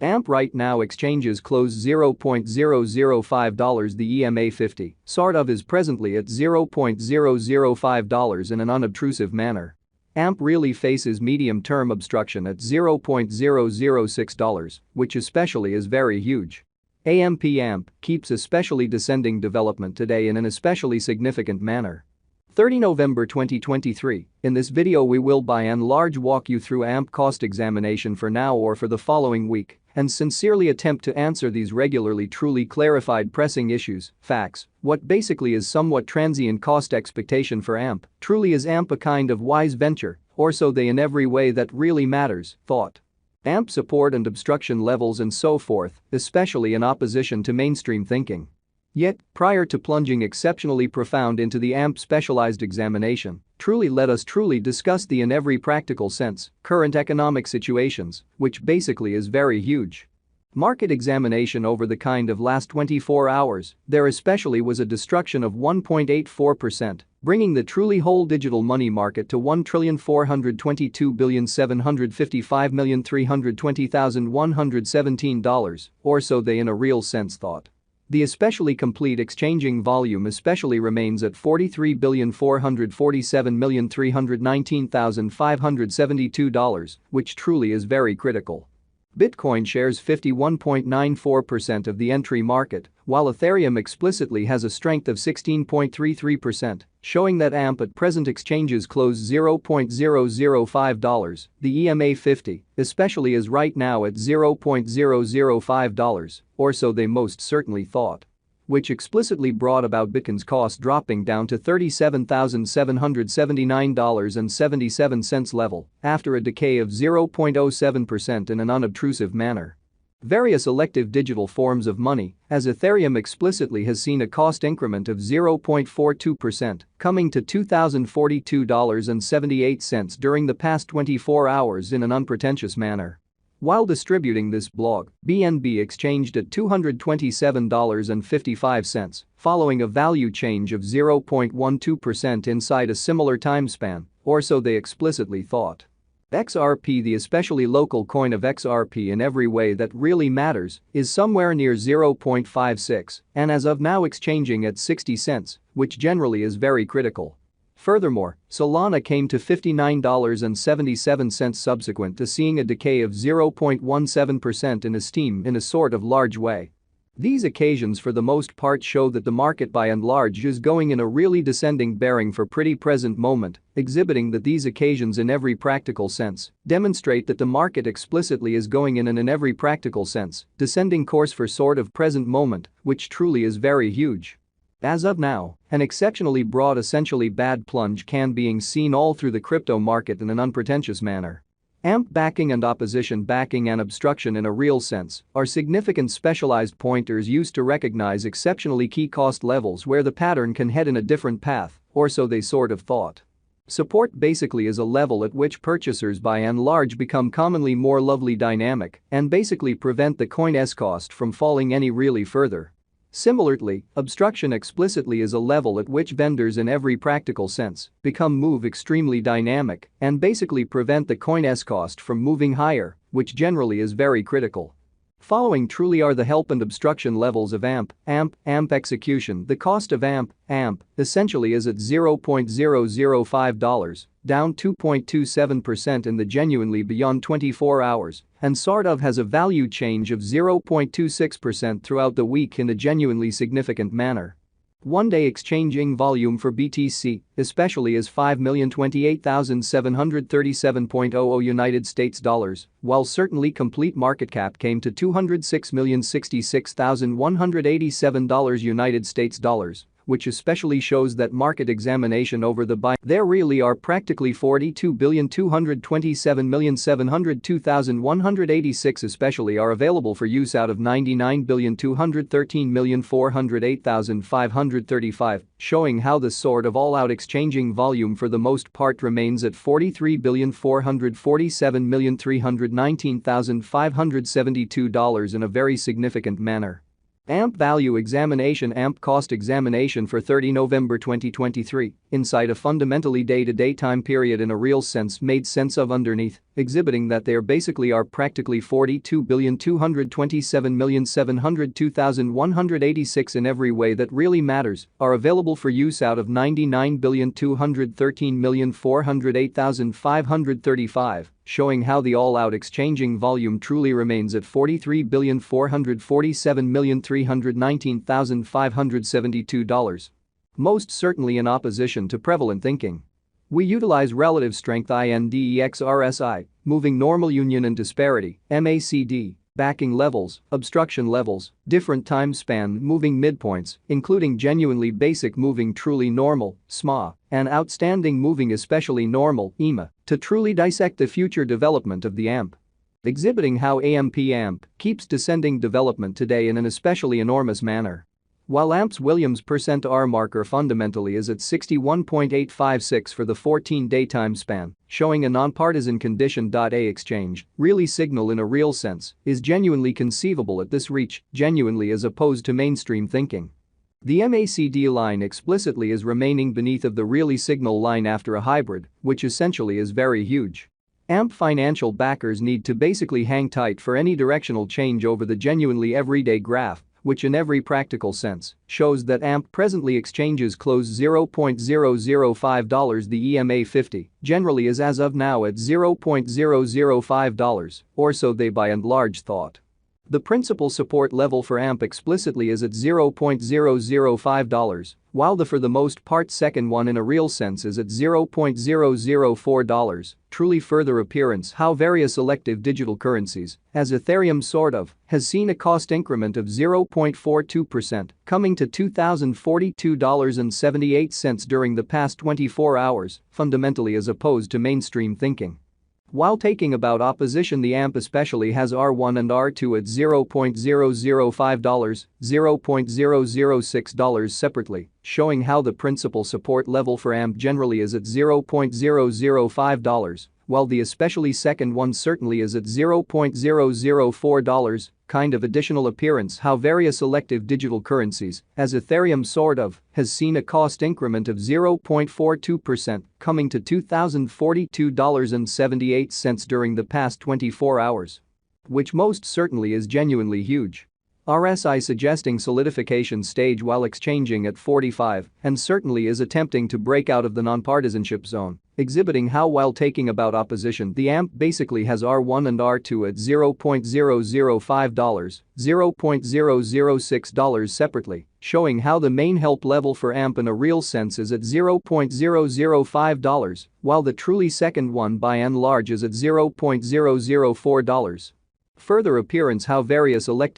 AMP right now exchanges close $0.005. The EMA 50 sort of is presently at $0.005 in an unobtrusive manner. AMP really faces medium-term obstruction at $0.006, which especially is very huge. AMP keeps especially descending development today in an especially significant manner. 30 November 2023, in this video we will by and large walk you through AMP cost examination for now or for the following week and sincerely attempt to answer these regularly truly clarified pressing issues, facts, what basically is somewhat transient cost expectation for AMP, truly is AMP a kind of wise venture, or so they in every way that really matters, thought. AMP support and obstruction levels and so forth, especially in opposition to mainstream thinking. Yet, prior to plunging exceptionally profound into the AMP specialized examination, let us truly discuss the in every practical sense, current economic situations, which basically is very huge. Market examination over the kind of last 24 hours, there especially was a destruction of 1.84%, bringing the truly whole digital money market to $1,422,755,320,117, or so they in a real sense thought. The especially complete exchanging volume especially remains at $43,447,319,572, which truly is very critical. Bitcoin shares 51.94% of the entry market, while Ethereum explicitly has a strength of 16.33%, showing that AMP at present exchanges close $0.005. The EMA 50, especially is right now at $0.005, or so they most certainly thought. Which explicitly brought about Bitcoin's cost dropping down to $37,779.77 level after a decay of 0.07% in an unobtrusive manner. Various elective digital forms of money, as Ethereum explicitly has seen a cost increment of 0.42%, coming to $2,042.78 during the past 24 hours in an unpretentious manner. While distributing this blog, BNB exchanged at $227.55, following a value change of 0.12% inside a similar time span, or so they explicitly thought. XRP, the especially local coin of XRP in every way that really matters, is somewhere near 0.56 and as of now exchanging at 60 cents, which generally is very critical. Furthermore, Solana came to $59.77 subsequent to seeing a decay of 0.17% in esteem in a sort of large way. These occasions for the most part show that the market by and large is going in a really descending bearing for pretty present moment, exhibiting that these occasions in every practical sense demonstrate that the market explicitly is going in an every practical sense descending course for sort of present moment, which truly is very huge. As of now, an exceptionally broad essentially bad plunge can being seen all through the crypto market in an unpretentious manner. AMP backing and opposition backing and obstruction in a real sense are significant specialized pointers used to recognize exceptionally key cost levels where the pattern can head in a different path, or so they sort of thought. Support basically is a level at which purchasers by and large become commonly more lovely dynamic and basically prevent the coin's cost from falling any really further. Similarly, obstruction explicitly is a level at which vendors in every practical sense move extremely dynamic and basically prevent the coin's cost from moving higher, which generally is very critical. Following truly are the help and obstruction levels of AMP execution. The cost of AMP essentially is at $0.005, down 2.27% in the genuinely beyond 24 hours, and sort of has a value change of 0.26% throughout the week in a genuinely significant manner. One-day exchanging volume for BTC, especially is $5,028,737.00 United States dollars, while certainly complete market cap came to $206,066,187 United States dollars, which especially shows that market examination over the buy. There really are practically 42,227,702,186 especially are available for use out of 99,213,408,535, showing how the sort of all-out exchanging volume for the most part remains at 43,447,319,572 in a very significant manner. AMP value examination. AMP cost examination for 30 November 2023, inside a fundamentally day-to-day time period in a real sense made sense of underneath, exhibiting that there basically are practically 42,227,702,186 in every way that really matters, are available for use out of 99,213,408,535, showing how the all-out exchanging volume truly remains at 43,447,319,572. Most certainly in opposition to prevalent thinking. We utilize relative strength index RSI, moving normal union and disparity, MACD, backing levels, obstruction levels, different time span moving midpoints, including genuinely basic moving truly normal, SMA, and outstanding moving especially normal, EMA, to truly dissect the future development of the AMP. Exhibiting how AMP keeps descending development today in an especially enormous manner. While AMP's Williams %R marker fundamentally is at 61.856 for the 14-day time span, showing a nonpartisan condition. A exchange, really signal in a real sense, is genuinely conceivable at this reach, genuinely as opposed to mainstream thinking. The MACD line explicitly is remaining beneath of the really signal line after a hybrid, which essentially is very huge. AMP financial backers need to basically hang tight for any directional change over the genuinely everyday graph, which in every practical sense shows that AMP presently exchanges close $0.005. The EMA 50 generally is as of now at $0.005, or so they by and large thought. The principal support level for AMP explicitly is at $0.005, while the for the most part second one in a real sense is at $0.004, truly further appearance how various elective digital currencies, as Ethereum has seen a cost increment of 0.42%, coming to $2,042.78 during the past 24 hours, fundamentally as opposed to mainstream thinking. While taking about opposition, the AMP especially has R1 and R2 at $0.005, $0.006 separately, showing how the principal support level for AMP generally is at $0.005, while the especially second one certainly is at $0.004, kind of additional appearance how various elective digital currencies, as Ethereum has seen a cost increment of 0.42%, coming to $2,042.78 during the past 24 hours. Which most certainly is genuinely huge. RSI suggesting solidification stage while exchanging at 45 and certainly is attempting to break out of the nonpartisanship zone, exhibiting how while taking about opposition the AMP basically has R1 and R2 at $0.005, $0.006 separately, showing how the main help level for AMP in a real sense is at $0.005, while the truly second one by and large is at $0.004. Further appearance how various elective